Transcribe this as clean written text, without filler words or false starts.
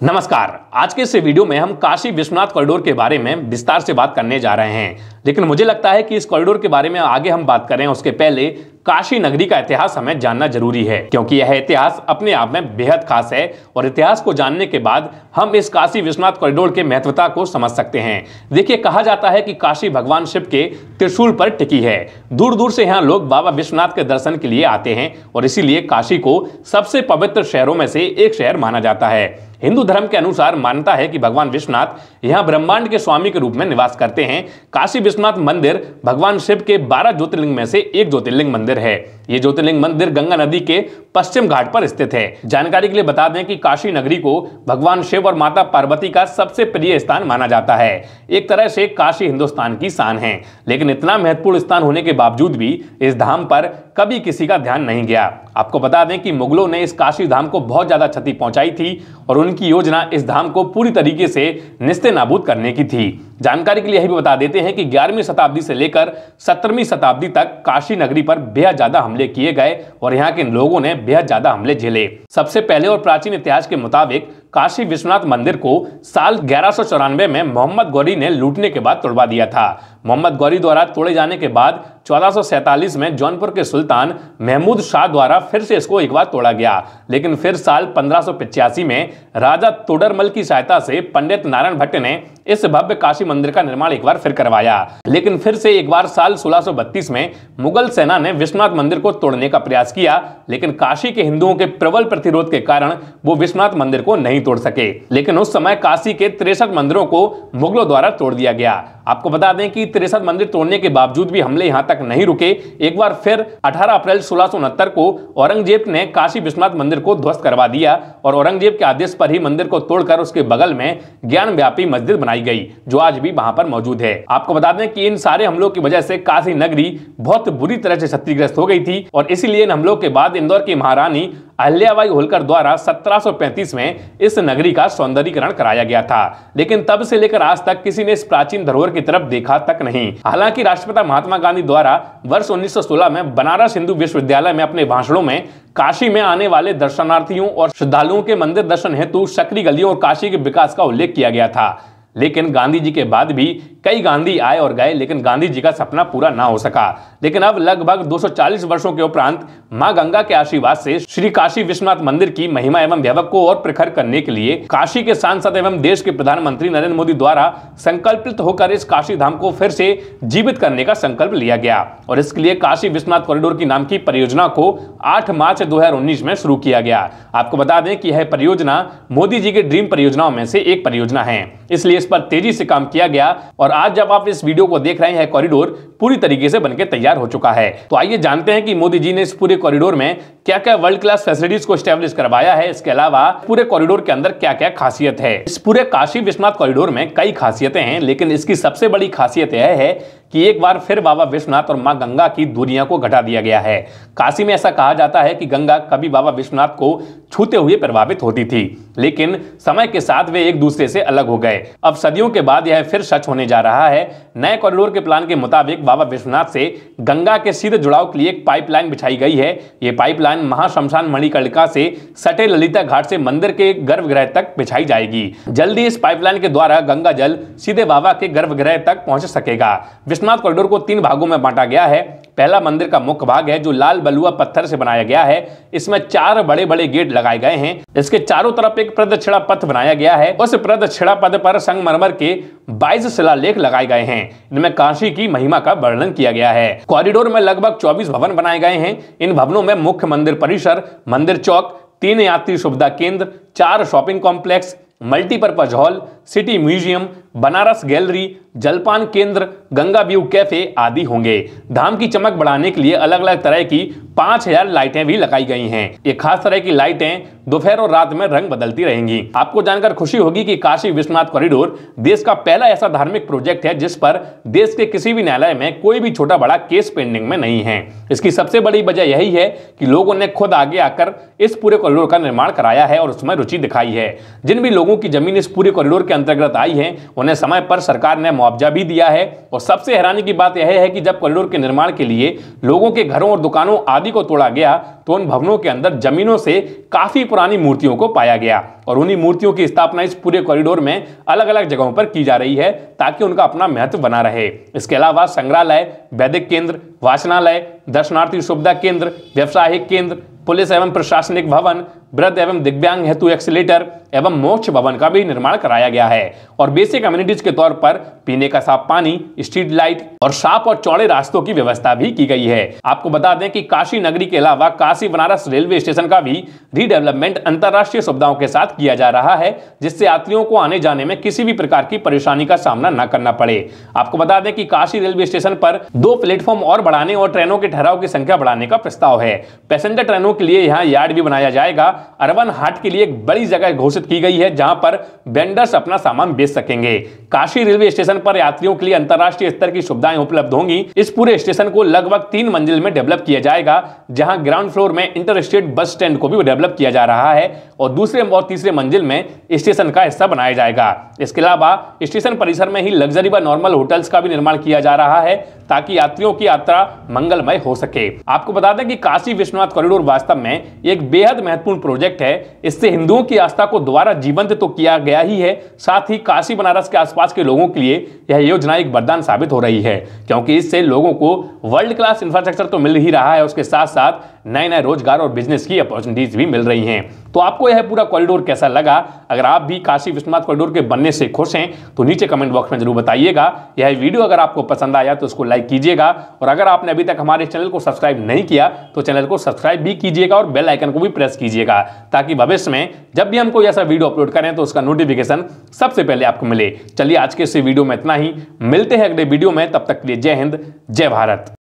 नमस्कार। आज के इस वीडियो में हम काशी विश्वनाथ कॉरिडोर के बारे में विस्तार से बात करने जा रहे हैं, लेकिन मुझे लगता है कि इस कॉरिडोर के बारे में आगे हम बात करें उसके पहले काशी नगरी का इतिहास हमें जानना जरूरी है, क्योंकि यह इतिहास अपने आप में बेहद खास है और इतिहास को जानने के बाद हम इस काशी विश्वनाथ कॉरिडोर के महत्वता को समझ सकते हैं। देखिए, कहा जाता है कि काशी भगवान शिव के त्रिशूल पर टिकी है। दूर दूर से यहाँ लोग बाबा विश्वनाथ के दर्शन के लिए आते हैं और इसीलिए काशी को सबसे पवित्र शहरों में से एक शहर माना जाता है। हिंदू धर्म के अनुसार मान्यता है कि भगवान विश्वनाथ यहाँ ब्रह्मांड के स्वामी के रूप में निवास करते हैं। काशी विश्वनाथ मंदिर भगवान शिव के 12 ज्योतिर्लिंग में से एक ज्योतिर्लिंग मंदिर है। ये ज्योतिर्लिंग मंदिर गंगा नदी के पश्चिम घाट पर स्थित है। जानकारी के लिए बता दें कि काशी नगरी को भगवान शिव और माता पार्वती का सबसे प्रिय स्थान माना जाता है। एक तरह से काशी हिंदुस्तान की शान है, लेकिन इतना महत्वपूर्ण स्थान होने के बावजूद भी इस धाम पर कभी किसी का ध्यान नहीं गया। आपको बता दें कि मुगलों ने इस काशी धाम को बहुत ज्यादा क्षति पहुंचाई थी और उनकी योजना इस धाम को पूरी तरीके से निस्ते-नाबूद करने की थी। जानकारी के लिए यह भी बता देते हैं कि 11वीं शताब्दी से लेकर 17वीं शताब्दी तक काशी नगरी पर बेहद ज्यादा हमले किए गए और यहाँ के लोगों ने बेहद ज्यादा हमले झेले। सबसे पहले और प्राचीन इतिहास के मुताबिक काशी विश्वनाथ मंदिर को साल 1194 में मोहम्मद गौरी ने लूटने के बाद तोड़वा दिया था। मोहम्मद गौरी द्वारा तोड़े जाने के बाद 1447 में जौनपुर के सुल्तान महमूद शाह द्वारा फिर से इसको एक बार तोड़ा गया, लेकिन फिर साल 1585 में राजा तोडरमल की सहायता से पंडित नारायण भट्ट ने इस भव्य काशी मंदिर का निर्माण एक बार फिर करवाया। लेकिन फिर से एक बार साल 1632 में मुगल सेना ने विश्वनाथ मंदिर को तोड़ने का प्रयास किया, लेकिन काशी के हिंदुओं के प्रबल प्रतिरोध के कारण वो विश्वनाथ मंदिर को नहीं तोड़ सके। लेकिन उस समय काशी के 63 मंदिरों को मुगलों द्वारा तोड़ दिया गया। आपको बता दें कि 63 मंदिर तोड़ने के बावजूद भी हमले यहां तक नहीं रुके। एक बार फिर 18 अप्रैल 1669 को औरंगजेब ने काशी विश्वनाथ मंदिर को ध्वस्त करवा दिया और औरंगजेब के आदेश पर ही मंदिर को तोड़कर उसके बगल में ज्ञानव्यापी मस्जिद बनाई गई, जो आज भी वहां पर मौजूद है। आपको बता दें कि इन सारे हमलों की वजह से काशी नगरी बहुत बुरी तरह से क्षतिग्रस्त हो गई थी और इसीलिए इन हमलों के बाद इंदौर की महारानी अहिल्याबाई होलकर द्वारा 1735 में इस नगरी का सौंदर्यीकरण कराया गया था। लेकिन तब से लेकर आज तक किसी ने इस प्राचीन धरोहर की तरफ देखा तक नहीं। हालांकि राष्ट्रपिता महात्मा गांधी द्वारा वर्ष 1916 में बनारस हिंदू विश्वविद्यालय में अपने भाषणों में काशी में आने वाले दर्शनार्थियों और श्रद्धालुओं के मंदिर दर्शन हेतु सकरी गलियों और काशी के विकास का उल्लेख किया गया था। लेकिन गांधी जी के बाद भी कई गांधी आए और गए, लेकिन गांधी जी का सपना पूरा ना हो सका। लेकिन अब लगभग 240 वर्षों के उपरांत मां गंगा के आशीर्वाद से श्री काशी विश्वनाथ मंदिर की महिमा एवं वैभव को और प्रखर करने के लिए काशी के सांसद एवं देश के प्रधानमंत्री नरेंद्र मोदी द्वारा संकल्पित होकर इस काशी धाम को फिर से जीवित करने का संकल्प लिया गया और इसके लिए काशी विश्वनाथ कॉरिडोर की नाम की परियोजना को 8 मार्च 2019 में शुरू किया गया। आपको बता दें कि यह परियोजना मोदी जी के ड्रीम परियोजनाओं में से एक परियोजना है, इसलिए इस पर तेजी से काम किया गया और आज जब आप इस वीडियो को देख रहे हैं, कॉरिडोर पूरी तरीके से बनकर तैयार हो चुका है। तो आइए जानते हैं कि मोदी जी ने इस पूरे कॉरिडोर में क्या क्या वर्ल्ड क्लास फैसिलिटीज को एस्टैब्लिश करवाया है। इसके अलावा पूरे कॉरिडोर के अंदर क्या क्या खासियत है। इस पूरे काशी विश्वनाथ कॉरिडोर में कई खासियतें हैं, लेकिन इसकी सबसे बड़ी खासियत यह है कि एक बार फिर बाबा विश्वनाथ और मां गंगा की दूरियां को घटा दिया गया है। काशी में ऐसा कहा जाता है कि गंगा कभी बाबा विश्वनाथ को छूते हुए प्रभावित होती थी, लेकिन समय के साथ वे एक दूसरे से अलग हो गए। अब सदियों के बाद यह फिर सच होने जा रहा है। नए कॉरिडोर के प्लान के मुताबिक बाबा विश्वनाथ से गंगा के सीधे जुड़ाव के लिए एक पाइपलाइन बिछाई गई है। यह पाइपलाइन महाशमशान मणिकर्णिका से सटे ललिता घाट से मंदिर के गर्भगृह तक बिछाई जाएगी। जल्दी इस पाइपलाइन के द्वारा गंगा जल सीधे बाबा के गर्भगृह तक पहुंच सकेगा। विश्वनाथ कॉरिडोर को 3 भागों में बांटा गया है। पहला मंदिर का मुख्य भाग है, जो लाल बलुआ पत्थर से बनाया गया है। इसमें 4 बड़े बड़े गेट लगाए गए हैं। इसके चारों तरफ एक प्रदक्षिणा पथ बनाया गया है। उस प्रदक्षिणा पथ पर संगमरमर के 22 शिलालेख लगाए गए हैं। इनमें काशी की महिमा का वर्णन किया गया है। कॉरिडोर में लगभग 24 भवन बनाए गए हैं। इन भवनों में मुख्य मंदिर परिसर, मंदिर चौक, 3 यात्री सुविधा केंद्र, 4 shopping complex, multipurpose hall, city museum, Banaras gallery, जलपान केंद्र, गंगा व्यू कैफे आदि होंगे। धाम की चमक बढ़ाने के लिए अलग अलग तरह की 5000 लाइटें भी लगाई गई हैं। ये खास तरह की लाइटें दोपहर और रात में रंग बदलती रहेंगी। आपको जानकर खुशी होगी कि काशी विश्वनाथ कॉरिडोर देश का पहला ऐसा धार्मिक प्रोजेक्ट है जिस पर देश के किसी भी न्यायालय में कोई भी छोटा बड़ा केस पेंडिंग में नहीं है। इसकी सबसे बड़ी वजह यही है कि लोगों ने खुद आगे आकर इस पूरे कॉरिडोर का निर्माण कराया है और उसमें रुचि दिखाई है। जिन भी लोगों की जमीन इस पूरे कॉरिडोर के अंतर्गत आई है, उन्हें समय पर सरकार ने मुआवजा भी दिया है। और सबसे हैरानी की बात यह है कि जब कॉरिडोर के निर्माण के लिए लोगों के घरों और दुकानों आदि को तोड़ा गया तो उन भवनों के अंदर जमीनों से काफी पुरानी मूर्तियों को पाया गया और उन्हीं मूर्तियों की स्थापना इस पूरे कॉरिडोर में अलग अलग जगहों पर की जा रही है ताकि उनका अपना महत्व बना रहे। इसके अलावा संग्रहालय, वैदिक केंद्र, वाचनालय, दर्शनार्थी सुविधा केंद्र, व्यवसायिक केंद्र, पुलिस एवं प्रशासनिक भवन, वृद्ध एवं दिव्यांग हेतु एक्सीलेटर एवं मोक्ष भवन का भी निर्माण कराया गया है। और बेसिक कम्युनिटीज के तौर पर पीने का साफ पानी, स्ट्रीट लाइट और साफ और चौड़े रास्तों की व्यवस्था भी की गई है। आपको बता दें कि काशी नगरी के अलावा काशी बनारस रेलवे स्टेशन का भी रीडेवलपमेंट अंतरराष्ट्रीय सुविधाओं के साथ किया जा रहा है, जिससे यात्रियों को आने जाने में किसी भी प्रकार की परेशानी का सामना न करना पड़े। आपको बता दें कि काशी रेलवे स्टेशन पर 2 प्लेटफॉर्म और बढ़ाने और ट्रेनों के ठहराव की संख्या बढ़ाने का प्रस्ताव है। पैसेंजर ट्रेनों के लिए यहाँ यार्ड भी बनाया जाएगा। अर्बन हाट के लिए एक बड़ी जगह घोषित की गई है जहां पर वेंडर्स अपना सामान बेच सकेंगे। काशी रेलवे स्टेशन पर यात्रियों के लिए अंतरराष्ट्रीय स्तर की सुविधाएं उपलब्ध होंगी। इस पूरे स्टेशन को लगभग 3 मंजिल में डेवलप किया जाएगा, जहां ग्राउंड फ्लोर में इंटर स्टेट बस स्टैंड को भी डेवलप किया जा रहा है और दूसरे और तीसरे मंजिल में स्टेशन का हिस्सा बनाया जाएगा। इसके अलावा स्टेशन परिसर में ही लग्जरी व नॉर्मल होटल्स का भी निर्माण किया जा रहा है ताकि यात्रियों की यात्रा मंगलमय हो सके। आपको बता दें कि काशी विश्वनाथ कॉरिडोर वास्तव में एक बेहद महत्वपूर्ण प्रोजेक्ट है। इससे हिंदुओं की आस्था को दोबारा जीवंत तो किया गया ही है, साथ ही काशी बनारस के आसपास के लोगों के लिए यह योजना एक वरदान साबित हो रही है, क्योंकि इससे लोगों को वर्ल्ड क्लास इंफ्रास्ट्रक्चर तो मिल ही रहा है, उसके साथ साथ नए नए रोजगार और बिजनेस की अपॉर्चुनिटीज भी मिल रही हैं। तो आपको यह पूरा कॉरिडोर कैसा लगा? अगर आप भी काशी विश्वनाथ कॉरिडोर के बनने से खुश हैं तो नीचे कमेंट बॉक्स में जरूर बताइएगा। यह वीडियो अगर आपको पसंद आया तो उसको लाइक कीजिएगा और अगर आपने अभी तक हमारे चैनल को सब्सक्राइब नहीं किया तो चैनल को सब्सक्राइब भी कीजिएगा और बेल आइकन को भी प्रेस कीजिएगा ताकि भविष्य में जब भी हम कोई ऐसा वीडियो अपलोड करें तो उसका नोटिफिकेशन सबसे पहले आपको मिले। चलिए आज के इस वीडियो में इतना ही, मिलते हैं अगले वीडियो में, तब तक के लिए जय हिंद, जय भारत।